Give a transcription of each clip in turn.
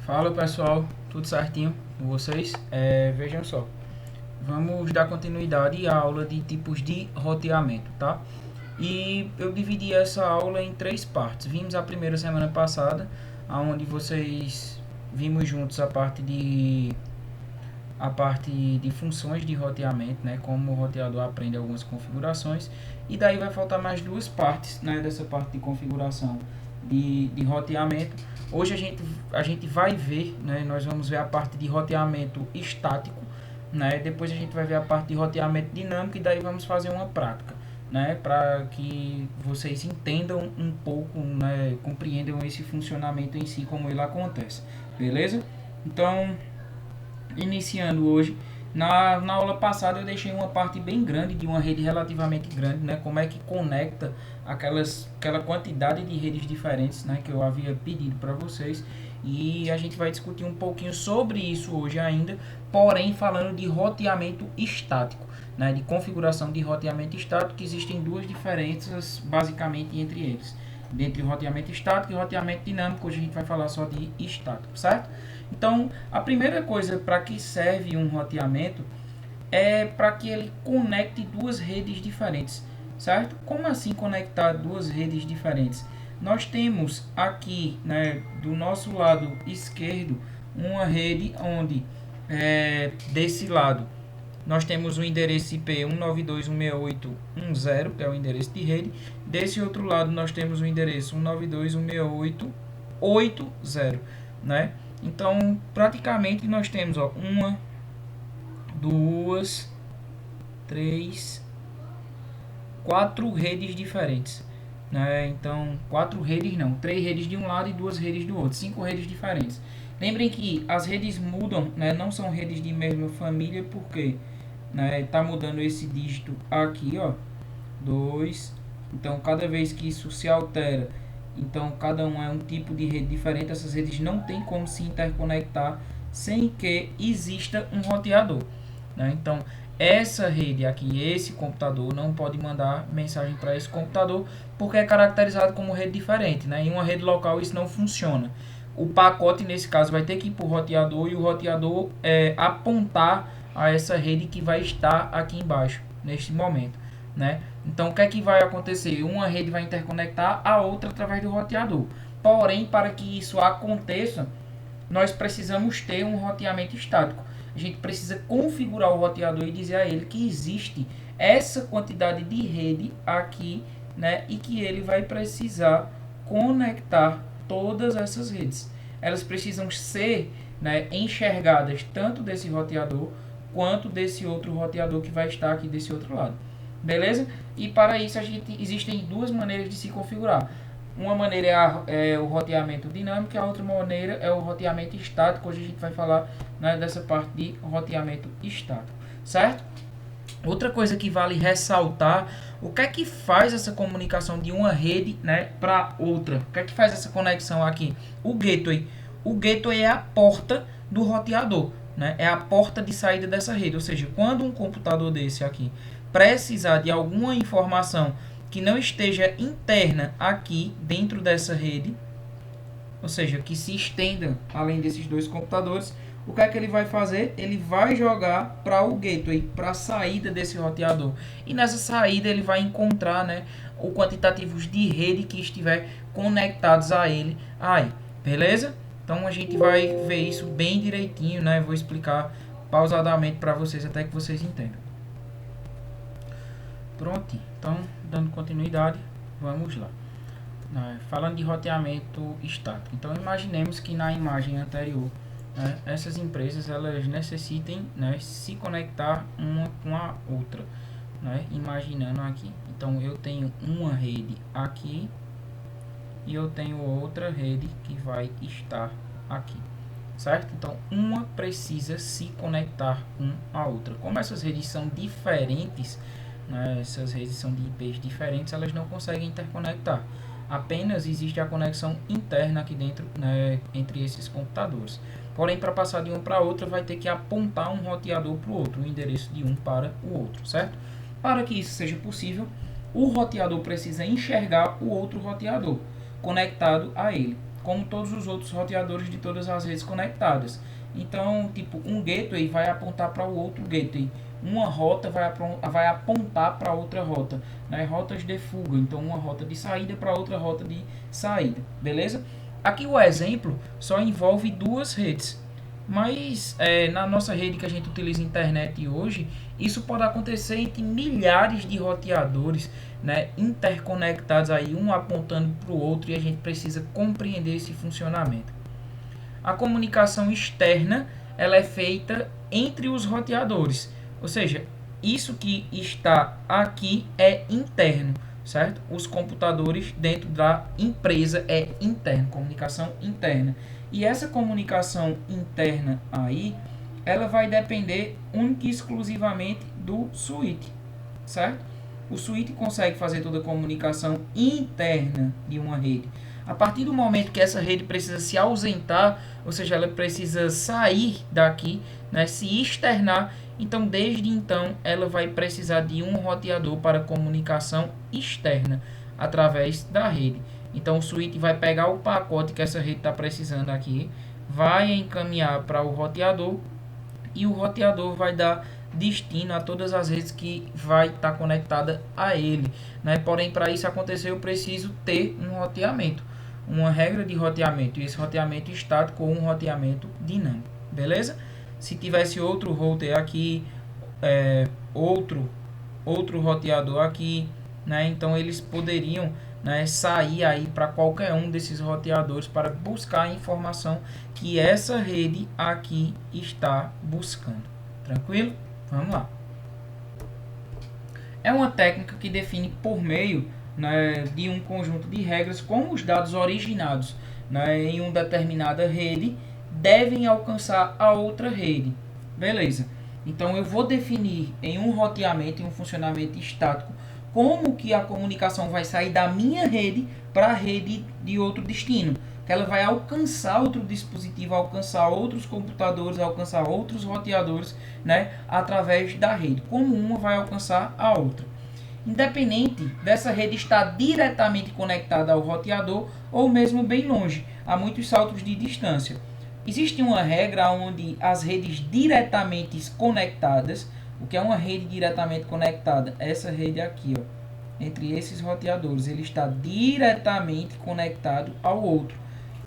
Fala pessoal, tudo certinho com vocês? Vejam só, vamos dar continuidade à aula de tipos de roteamento, tá? E eu dividi essa aula em três partes. Vimos a primeira semana passada, onde vocês vimos juntos a parte de funções de roteamento, né? Como o roteador aprende algumas configurações. E daí vai faltar mais duas partes, né? Dessa parte de configuração de roteamento. Hoje a gente vai ver, né? Nós vamos ver a parte de roteamento estático, né? Depois a gente vai ver a parte de roteamento dinâmico e daí vamos fazer uma prática, né? Para que vocês entendam um pouco, né? Compreendam esse funcionamento em si, como ele acontece, beleza? Então, iniciando hoje. Na aula passada eu deixei uma parte bem grande de uma rede relativamente grande, né? Como é que conecta aquela quantidade de redes diferentes, né? Que eu havia pedido para vocês. E a gente vai discutir um pouquinho sobre isso hoje ainda, porém falando de roteamento estático, né? De configuração de roteamento estático, que existem duas diferenças basicamente entre eles. Entre roteamento estático e roteamento dinâmico, hoje a gente vai falar só de estático, certo? Então, a primeira coisa para que serve um roteamento é para que ele conecte duas redes diferentes, certo? Como assim conectar duas redes diferentes? Nós temos aqui, né, do nosso lado esquerdo, uma rede onde desse lado nós temos o endereço IP 192.168.1.0, que é o endereço de rede. Desse outro lado nós temos o endereço 192.168.8.0, né? Então, praticamente nós temos, ó, uma, duas, três, quatro redes diferentes, né? Então, quatro redes não, três redes de um lado e duas redes do outro, cinco redes diferentes. Lembrem que as redes mudam, né? Não são redes de mesma família, porque, né, tá mudando esse dígito aqui, ó, 2. Então, cada vez que isso se altera, então cada um é um tipo de rede diferente. Essas redes não tem como se interconectar sem que exista um roteador, né? Então, essa rede aqui, esse computador não pode mandar mensagem para esse computador porque é caracterizado como rede diferente, né? Em uma rede local isso não funciona. O pacote nesse caso vai ter que ir para o roteador e o roteador apontar a essa rede que vai estar aqui embaixo neste momento, né? Então, o que é que vai acontecer? Uma rede vai interconectar a outra através do roteador. Porém, para que isso aconteça, nós precisamos ter um roteamento estático. A gente precisa configurar o roteador e dizer a ele que existe essa quantidade de rede aqui, né? E que ele vai precisar conectar todas essas redes. Elas precisam ser, né, enxergadas tanto desse roteador quanto desse outro roteador que vai estar aqui desse outro lado. Beleza? E para isso existem duas maneiras de se configurar. Uma maneira é o roteamento dinâmico e a outra maneira é o roteamento estático. Hoje a gente vai falar, né, dessa parte de roteamento estático, certo? Outra coisa que vale ressaltar, o que é que faz essa comunicação de uma rede, né, para outra? O que é que faz essa conexão aqui? O gateway. O gateway é a porta do roteador, né? É a porta de saída dessa rede. Ou seja, quando um computador desse aqui precisar de alguma informação que não esteja interna aqui dentro dessa rede, ou seja, que se estenda além desses dois computadores, o que é que ele vai fazer? Ele vai jogar para o gateway, para a saída desse roteador. E nessa saída ele vai encontrar, né, o quantitativos de rede que estiver conectados a ele aí, beleza? Então a gente vai ver isso bem direitinho, né? Vou explicar pausadamente para vocês até que vocês entendam. Pronto, então dando continuidade, vamos lá. Falando de roteamento estático, então imaginemos que na imagem anterior, né, essas empresas elas necessitem, né, se conectar uma com a outra, né, imaginando aqui. Então eu tenho uma rede aqui e eu tenho outra rede que vai estar aqui, certo? Então uma precisa se conectar com a outra. Como essas redes são diferentes, né, essas redes são de IPs diferentes, elas não conseguem interconectar. Apenas existe a conexão interna aqui dentro, né, entre esses computadores. Porém, para passar de um para outro, vai ter que apontar um roteador para o outro, o endereço de um para o outro, certo? Para que isso seja possível, o roteador precisa enxergar o outro roteador conectado a ele. como todos os outros roteadores de todas as redes conectadas. Então, tipo, um gateway vai apontar para o outro gateway. Uma rota vai apontar para outra rota, né? Rotas de fuga, então uma rota de saída para outra rota de saída, beleza? Aqui o exemplo só envolve duas redes, mas na nossa rede que a gente utiliza a internet hoje, isso pode acontecer entre milhares de roteadores, né, interconectados aí, um apontando para o outro, e a gente precisa compreender esse funcionamento. A comunicação externa ela é feita entre os roteadores, ou seja, isso que está aqui é interno, certo? Os computadores dentro da empresa é interno, comunicação interna. E essa comunicação interna aí, ela vai depender única e exclusivamente do switch, certo? O switch consegue fazer toda a comunicação interna de uma rede. A partir do momento que essa rede precisa se ausentar, ou seja, ela precisa sair daqui, né, se externar, então desde então ela vai precisar de um roteador para comunicação externa através da rede. Então o switch vai pegar o pacote que essa rede está precisando aqui, vai encaminhar para o roteador e o roteador vai dar destino a todas as redes que vai estar conectada a ele, né? Porém, para isso acontecer, eu preciso ter um roteamento, uma regra de roteamento, e esse roteamento estático ou um roteamento dinâmico, beleza? Se tivesse outro router aqui, outro roteador aqui, né? Então eles poderiam, né, sair aí para qualquer um desses roteadores para buscar a informação que essa rede aqui está buscando. Tranquilo? Vamos lá. É uma técnica que define por meio, né, de um conjunto de regras como os dados originados, né, em uma determinada rede devem alcançar a outra rede. Beleza. Então eu vou definir em um roteamento, em um funcionamento estático, como que a comunicação vai sair da minha rede para a rede de outro destino. Que ela vai alcançar outro dispositivo, alcançar outros computadores, alcançar outros roteadores, né, através da rede. Como uma vai alcançar a outra. Independente dessa rede estar diretamente conectada ao roteador ou mesmo bem longe, a muitos saltos de distância. Existe uma regra onde as redes diretamente conectadas, o que é uma rede diretamente conectada? Essa rede aqui, ó, entre esses roteadores, ele está diretamente conectado ao outro.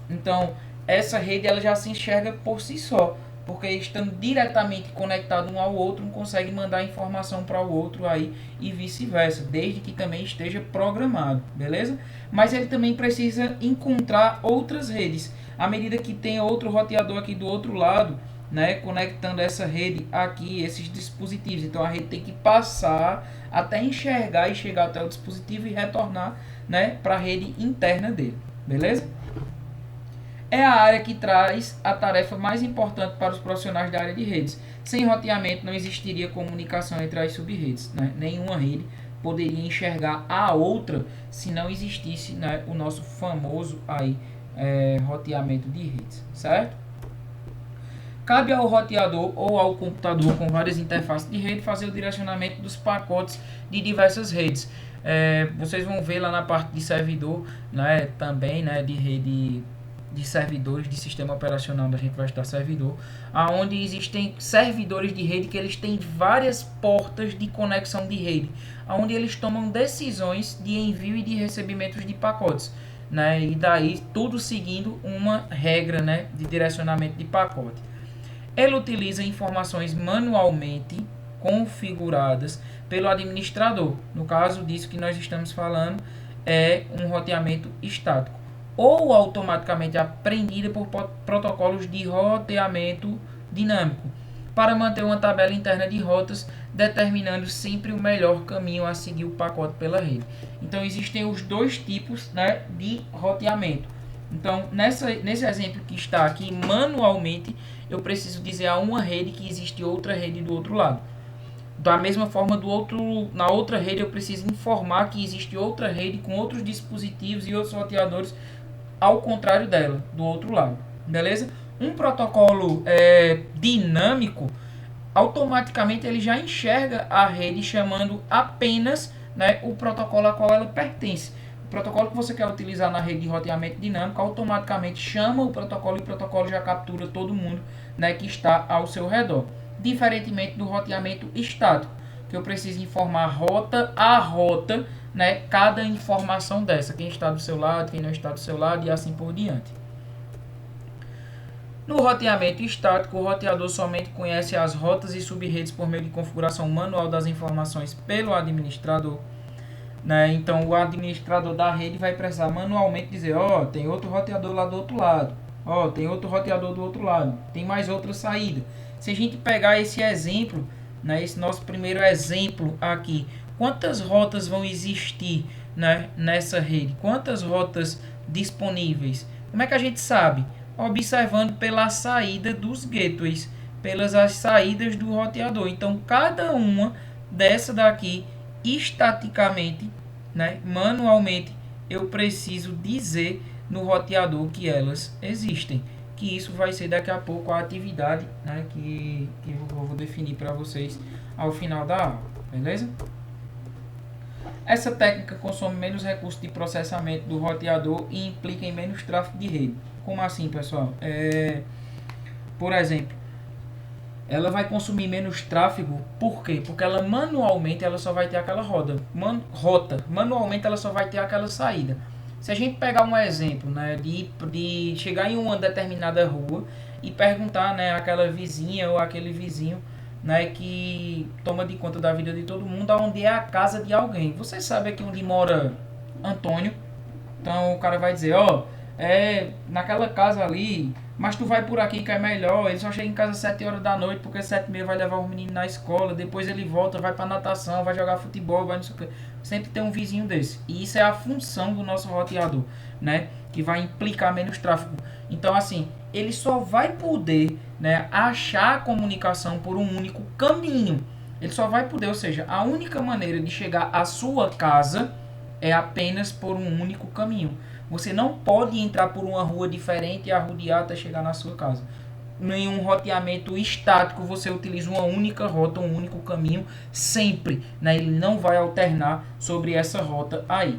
Então, essa rede ela já se enxerga por si só, porque estando diretamente conectado um ao outro, um consegue mandar informação para o outro aí e vice-versa, desde que também esteja programado, beleza? Mas ele também precisa encontrar outras redes. À medida que tem outro roteador aqui do outro lado, né, conectando essa rede aqui, esses dispositivos. Então a rede tem que passar até enxergar e chegar até o dispositivo e retornar, né, para a rede interna dele, beleza? É a área que traz a tarefa mais importante para os profissionais da área de redes. Sem roteamento não existiria comunicação entre as sub-redes, né? Nenhuma rede poderia enxergar a outra se não existisse, né, o nosso famoso aí, roteamento de redes, certo? Cabe ao roteador ou ao computador com várias interfaces de rede fazer o direcionamento dos pacotes de diversas redes. Vocês vão ver lá na parte de servidor, né, também, né, de rede de servidores de sistema operacional da gente vai estar servidor, aonde existem servidores de rede que eles têm várias portas de conexão de rede, aonde eles tomam decisões de envio e de recebimento de pacotes, né? E daí tudo seguindo uma regra, né, de direcionamento de pacote. Ele utiliza informações manualmente configuradas pelo administrador. No caso disso que nós estamos falando, é um roteamento estático, ou automaticamente aprendida por protocolos de roteamento dinâmico, para manter uma tabela interna de rotas, determinando sempre o melhor caminho a seguir o pacote pela rede. Então existem os dois tipos, né, de roteamento. Então nesse exemplo que está aqui, manualmente, eu preciso dizer a uma rede que existe outra rede do outro lado. Da mesma forma, na outra rede eu preciso informar que existe outra rede com outros dispositivos e outros roteadores ao contrário dela, do outro lado, beleza? Um protocolo dinâmico, automaticamente ele já enxerga a rede chamando apenas, né, o protocolo a qual ela pertence. protocolo que você quer utilizar na rede de roteamento dinâmico automaticamente chama o protocolo e o protocolo já captura todo mundo, né, que está ao seu redor. Diferentemente do roteamento estático, que eu preciso informar rota a rota, né, cada informação dessa, quem está do seu lado, quem não está do seu lado e assim por diante. No roteamento estático, o roteador somente conhece as rotas e subredes por meio de configuração manual das informações pelo administrador, né? Então, o administrador da rede vai precisar manualmente dizer, ó, tem outro roteador lá do outro lado, ó, tem outro roteador do outro lado, tem mais outra saída. Se a gente pegar esse exemplo, né, esse nosso primeiro exemplo aqui, quantas rotas vão existir, né, nessa rede? Quantas rotas disponíveis? Como é que a gente sabe? Observando pela saída dos gateways, pelas as saídas do roteador. Então, cada uma dessa daqui, estaticamente, né, manualmente, eu preciso dizer no roteador que elas existem. Que isso vai ser daqui a pouco a atividade, né, que eu vou definir para vocês ao final da aula, beleza? Essa técnica consome menos recursos de processamento do roteador e implica em menos tráfego de rede. Como assim, pessoal? Por exemplo, ela vai consumir menos tráfego, por quê? Porque ela manualmente ela só vai ter aquela rota, manualmente ela só vai ter aquela saída. Se a gente pegar um exemplo, né, de chegar em uma determinada rua e perguntar, né, àquela vizinha ou aquele vizinho, né, que toma de conta da vida de todo mundo, aonde é a casa de alguém. Você sabe aqui onde mora Antônio? Então o cara vai dizer, ó, naquela casa ali, mas tu vai por aqui que é melhor. Ele só chega em casa às 7 horas da noite, porque 7h30 vai levar o menino na escola, depois ele volta, vai pra natação, vai jogar futebol, vai não sei o que. Sempre tem um vizinho desse. E isso é a função do nosso roteador, né, que vai implicar menos tráfego. Então assim, ele só vai poder, né, achar a comunicação por um único caminho. Ele só vai poder, ou seja, a única maneira de chegar à sua casa é apenas por um único caminho. Você não pode entrar por uma rua diferente e arrodear até chegar na sua casa. Em um roteamento estático, você utiliza uma única rota, um único caminho, sempre, né? Ele não vai alternar sobre essa rota aí.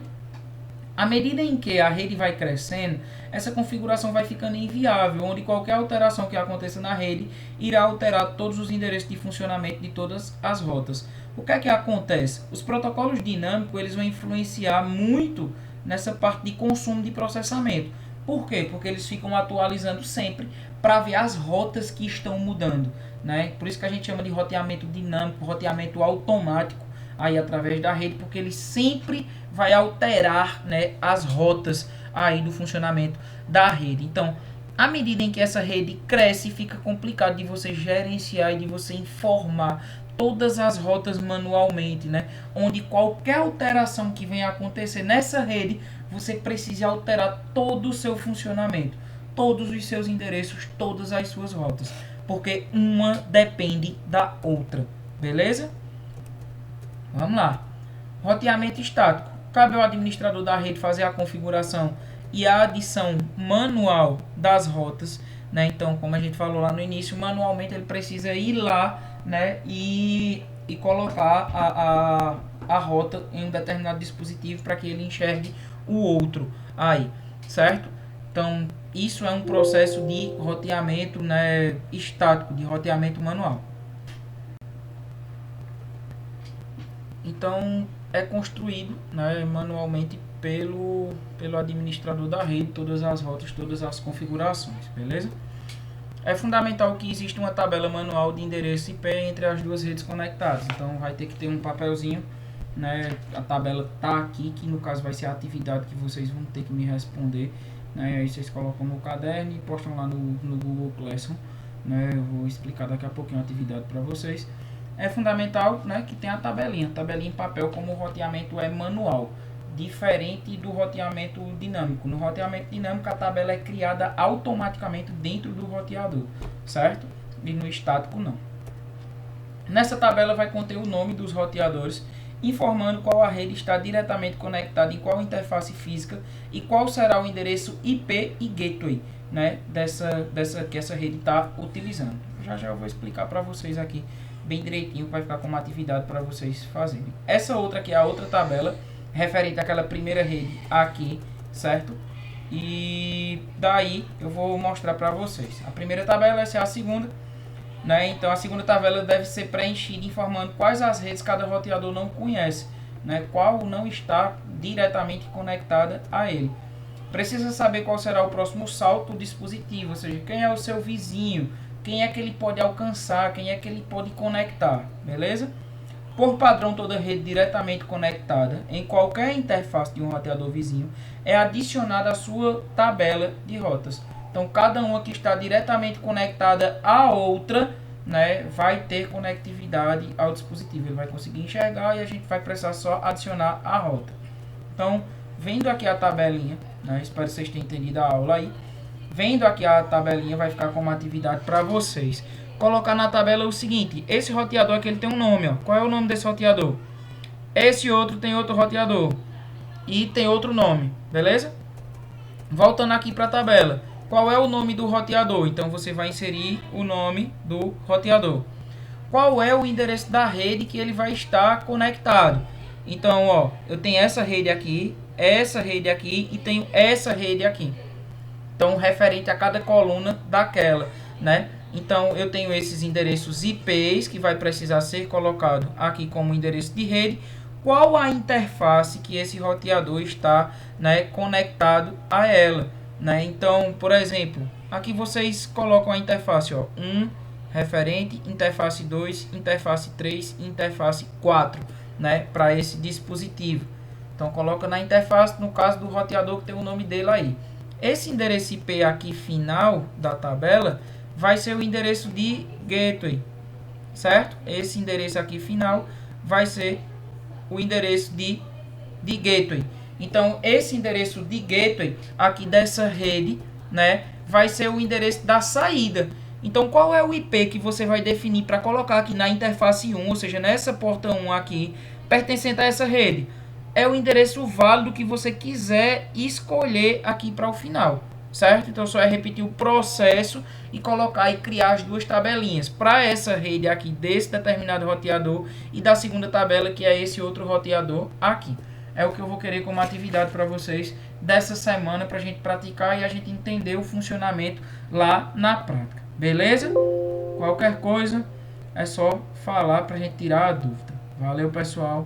À medida em que a rede vai crescendo, essa configuração vai ficando inviável, onde qualquer alteração que aconteça na rede irá alterar todos os endereços de funcionamento de todas as rotas. O que é que acontece? Os protocolos dinâmicos eles vão influenciar muito nessa parte de consumo de processamento. Por quê? Porque eles ficam atualizando sempre para ver as rotas que estão mudando, né? Por isso que a gente chama de roteamento dinâmico, roteamento automático, aí através da rede, porque ele sempre vai alterar, né, as rotas aí do funcionamento da rede. Então, à medida em que essa rede cresce, fica complicado de você gerenciar e de você informar todas as rotas manualmente, né? Onde qualquer alteração que venha a acontecer nessa rede, você precisa alterar todo o seu funcionamento, todos os seus endereços, todas as suas rotas, porque uma depende da outra, beleza? Vamos lá. Roteamento estático. Cabe ao administrador da rede fazer a configuração e a adição manual das rotas, né? Então, como a gente falou lá no início, manualmente ele precisa ir lá, né, e colocar a rota em um determinado dispositivo para que ele enxergue o outro aí, certo? Então, isso é um processo de roteamento, né, estático, de roteamento manual. Então, é construído, né, manualmente pelo administrador da rede, todas as rotas, todas as configurações, beleza? É fundamental que exista uma tabela manual de endereço IP entre as duas redes conectadas. Então vai ter que ter um papelzinho, né? A tabela tá aqui, que no caso vai ser a atividade que vocês vão ter que me responder, né? Aí vocês colocam no caderno e postam lá no Google Classroom, né? Eu vou explicar daqui a pouquinho a atividade para vocês. É fundamental, né, que tenha a tabelinha em papel, como o roteamento é manual, diferente do roteamento dinâmico. No roteamento dinâmico a tabela é criada automaticamente dentro do roteador, certo? E no estático não. Nessa tabela vai conter o nome dos roteadores, informando qual a rede está diretamente conectada em qual interface física e qual será o endereço IP e gateway, né, dessa que essa rede está utilizando. Já eu vou explicar para vocês aqui bem direitinho, vai ficar como atividade para vocês fazerem. Essa outra aqui é a outra tabela, referente àquela primeira rede aqui, certo? E daí eu vou mostrar para vocês. A primeira tabela, essa é a segunda, né? Então a segunda tabela deve ser preenchida informando quais as redes cada roteador não conhece, né? Qual não está diretamente conectada a ele. Precisa saber qual será o próximo salto do dispositivo, ou seja, quem é o seu vizinho, quem é que ele pode alcançar, quem é que ele pode conectar, beleza? Por padrão, toda rede diretamente conectada em qualquer interface de um roteador vizinho é adicionada à sua tabela de rotas. Então, cada uma que está diretamente conectada à outra, né, vai ter conectividade ao dispositivo. Ele vai conseguir enxergar e a gente vai precisar só adicionar a rota. Então, vendo aqui a tabelinha, né, espero que vocês tenham entendido a aula aí. Vendo aqui a tabelinha, vai ficar como atividade para vocês. Colocar na tabela o seguinte: esse roteador aqui ele tem um nome, ó. Qual é o nome desse roteador? Esse outro tem outro roteador e tem outro nome, beleza? Voltando aqui para a tabela, qual é o nome do roteador? Então você vai inserir o nome do roteador. Qual é o endereço da rede que ele vai estar conectado? Então, ó, eu tenho essa rede aqui e tenho essa rede aqui. Então, referente a cada coluna daquela, né? Então, eu tenho esses endereços IPs que vai precisar ser colocado aqui como endereço de rede. Qual a interface que esse roteador está, né, conectado a ela, né? Então, por exemplo, aqui vocês colocam a interface, ó, 1, referente, interface 2, interface 3, interface 4, né, para esse dispositivo. Então, coloca na interface, no caso do roteador que tem o nome dele aí. Esse endereço IP aqui final da tabela vai ser o endereço de gateway, certo? Esse endereço aqui final vai ser o endereço de gateway. Então, esse endereço de gateway aqui dessa rede, né, vai ser o endereço da saída. Então, qual é o IP que você vai definir para colocar aqui na interface 1, ou seja, nessa porta 1 aqui, pertencente a essa rede? É o endereço válido que você quiser escolher aqui para o final, certo? Então, só é repetir o processo e colocar e criar as duas tabelinhas para essa rede aqui desse determinado roteador e da segunda tabela, que é esse outro roteador aqui. É o que eu vou querer como atividade para vocês dessa semana, para a gente praticar e a gente entender o funcionamento lá na prática. Beleza? Qualquer coisa é só falar para a gente tirar a dúvida. Valeu, pessoal!